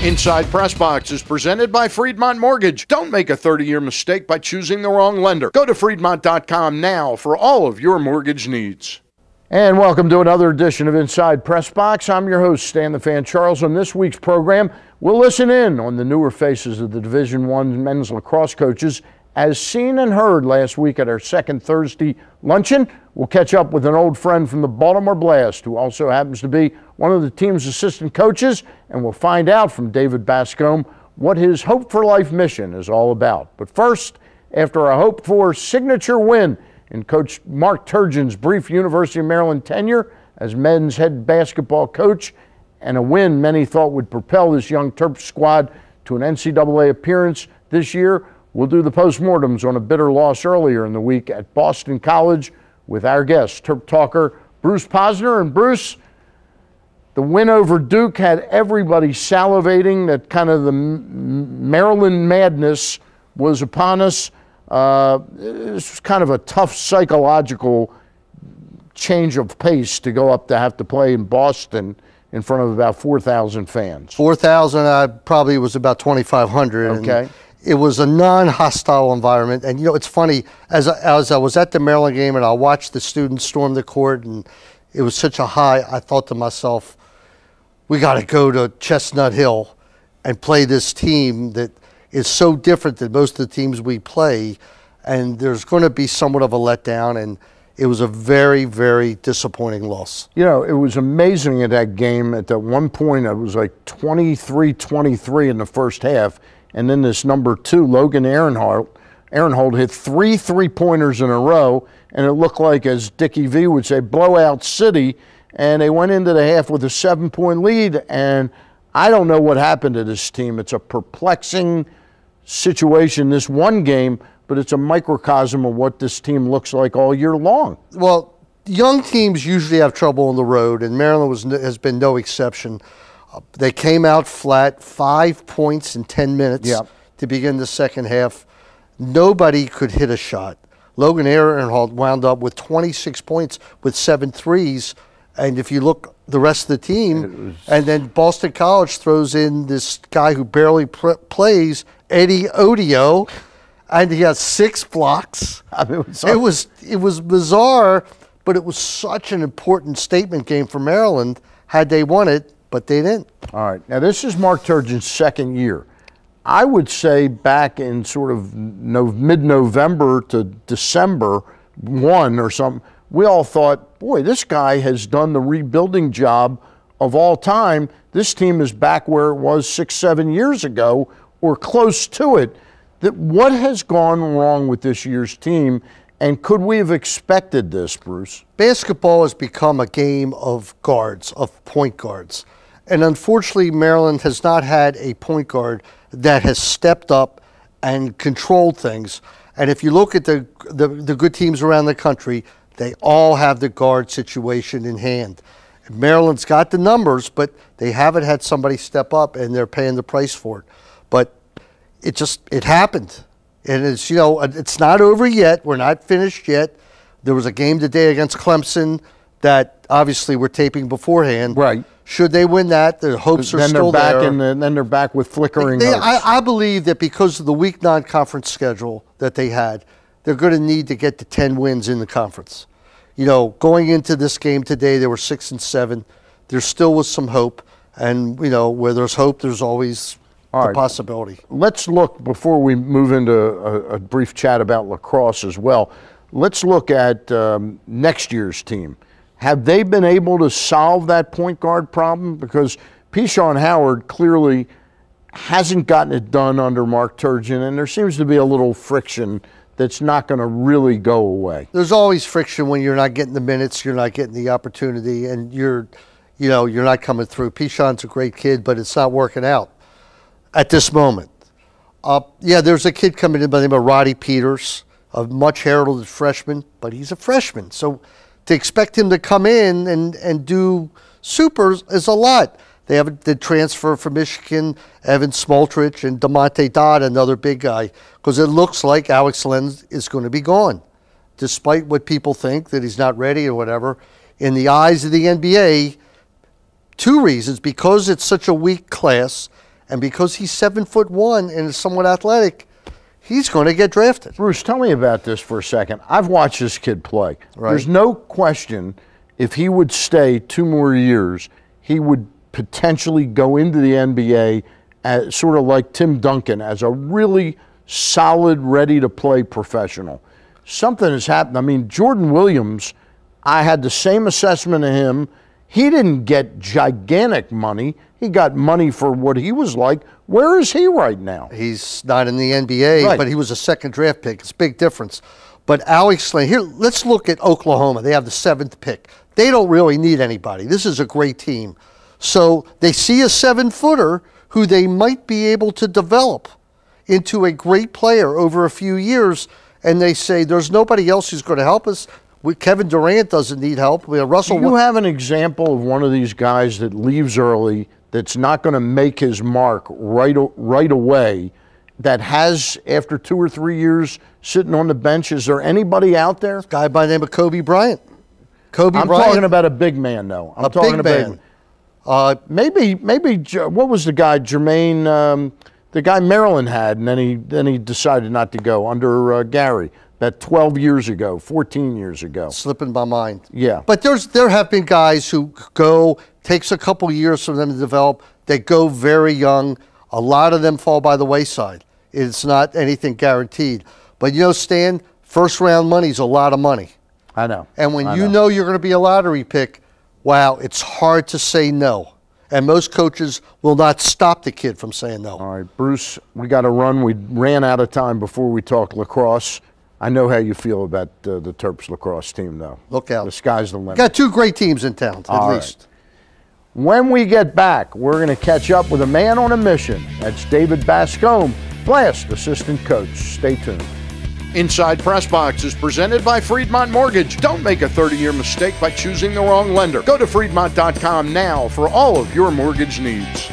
Inside PressBox is presented by Freedmont Mortgage. Don't make a 30-year mistake by choosing the wrong lender. Go to Freedmont.com now for all of your mortgage needs. And welcome to another edition of Inside PressBox. I'm your host, Stan the Fan Charles. On this week's program, we'll listen in on the newer faces of the Division I men's lacrosse coaches as seen and heard last week at our second Thursday luncheon. We'll catch up with an old friend from the Baltimore Blast who also happens to be one of the team's assistant coaches, and we'll find out from David Bascombe what his Hope for Life mission is all about. But first, after a hoped-for signature win in Coach Mark Turgeon's brief University of Maryland tenure as men's head basketball coach, and a win many thought would propel this young Terp squad to an NCAA appearance this year, we'll do the postmortems on a bitter loss earlier in the week at Boston College with our guest, Terp talker Bruce Posner. And Bruce, the win over Duke had everybody salivating that kind of the Maryland madness was upon us. This was kind of a tough psychological change of pace to go up to have to play in Boston in front of about 4,000 fans. 4,000, probably was about 2,500. Okay. It was a non-hostile environment. And, you know, it's funny, as I was at the Maryland game and I watched the students storm the court and it was such a high, I thought to myself, we got to go to Chestnut Hill and play this team that is so different than most of the teams we play. And there's going to be somewhat of a letdown. And it was a very, very disappointing loss. You know, it was amazing at that game. At that one point, it was like 23-23 in the first half. And then this number 2, Logan Aaronhold hit 3 3-pointers in a row, and it looked like, as Dickie V would say, blowout city, and they went into the half with a 7-point lead, and I don't know what happened to this team. It's a perplexing situation, this one game, but it's a microcosm of what this team looks like all year long. Well, young teams usually have trouble on the road, and Maryland has been no exception. They came out flat, 5 points in 10 minutes to begin the second half. Nobody could hit a shot. Logan Aaronhold wound up with 26 points with 7 threes. And if you look the rest of the team, and then Boston College throws in this guy who barely plays, Eddie Odio, and he has 6 blocks. I mean, it was bizarre, but it was such an important statement game for Maryland had they won it. But they didn't. All right. Now, this is Mark Turgeon's second year. I would say back in sort of mid-November to December 1 or something, we all thought, boy, this guy has done the rebuilding job of all time. This team is back where it was 6-7 years ago or close to it. What has gone wrong with this year's team, and could we have expected this, Bruce? Basketball has become a game of guards, of point guards. And unfortunately, Maryland has not had a point guard that has stepped up and controlled things. And if you look at the good teams around the country, they all have the guard situation in hand. Maryland's got the numbers, but they haven't had somebody step up, and they're paying the price for it. But it happened. And it's, you know, it's not over yet. We're not finished yet. There was a game today against Clemson that obviously we're taping beforehand. Right. Should they win that, their hopes are still there. And then they're back with flickering hopes. I believe that because of the weak non-conference schedule that they had, they're going to need to get to 10 wins in the conference. You know, going into this game today, they were 6-7. There still was some hope. And, you know, where there's hope, there's always the possibility. Let's look, before we move into a brief chat about lacrosse as well, let's look at next year's team. Have they been able to solve that point guard problem? Because Pishon Howard clearly hasn't gotten it done under Mark Turgeon, and there seems to be a little friction that's not going to really go away. There's always friction when you're not getting the minutes, you're not getting the opportunity, and you're not coming through. Pishon's a great kid, but it's not working out at this moment. Yeah, there's a kid coming in by the name of Roddy Peters, a much heralded freshman, but he's a freshman. So to expect him to come in and do supers is a lot. They have the transfer from Michigan, Evan Smoltrich, and DeMonte Dodd, another big guy, because it looks like Alex Lenz is going to be gone. Despite what people think, that he's not ready or whatever, in the eyes of the NBA, 2 reasons. Because it's such a weak class, And because he's 7'1" and is somewhat athletic, he's going to get drafted. Bruce, tell me about this for a second. I've watched this kid play. Right. There's no question if he would stay 2 more years, he would potentially go into the NBA as, sort of like Tim Duncan, as a really solid, ready-to-play professional. Something has happened. I mean, Jordan Williams, I had the same assessment of him. He didn't get gigantic money. He got money for what he was like. Where is he right now? He's not in the NBA, Right. but he was a second draft pick. It's a big difference. But Alex Len, here, let's look at Oklahoma. They have the 7th pick. They don't really need anybody. This is a great team. So they see a 7-footer who they might be able to develop into a great player over a few years, and they say, there's nobody else who's going to help us. Kevin Durant doesn't need help. Russell. Do you have an example of one of these guys that leaves early, that's not going to make his mark right away, that has, after 2 or 3 years sitting on the bench? Is there anybody out there? Guy by the name of Kobe Bryant. I'm talking about a big man, though. I'm talking big man. Maybe. What was the guy, Jermaine? The guy Maryland had, and then he decided not to go under Gary. That 12 years ago, 14 years ago. Slipping my mind. Yeah. But there have been guys who go, takes a couple years for them to develop. They go very young. A lot of them fall by the wayside. It's not anything guaranteed. But you know, Stan, first round money is a lot of money. I know. And when you know you're going to be a lottery pick, wow, it's hard to say no. And most coaches will not stop the kid from saying no. All right, Bruce, we got to run. We ran out of time before we talked lacrosse. I know how you feel about the Terps lacrosse team, though. Look out. The sky's the limit. Got 2 great teams in town, at least. Right. When we get back, we're going to catch up with a man on a mission. That's David Bascombe, Blast assistant coach. Stay tuned. Inside PressBox is presented by Friedmont Mortgage. Don't make a 30-year mistake by choosing the wrong lender. Go to Friedmont.com now for all of your mortgage needs.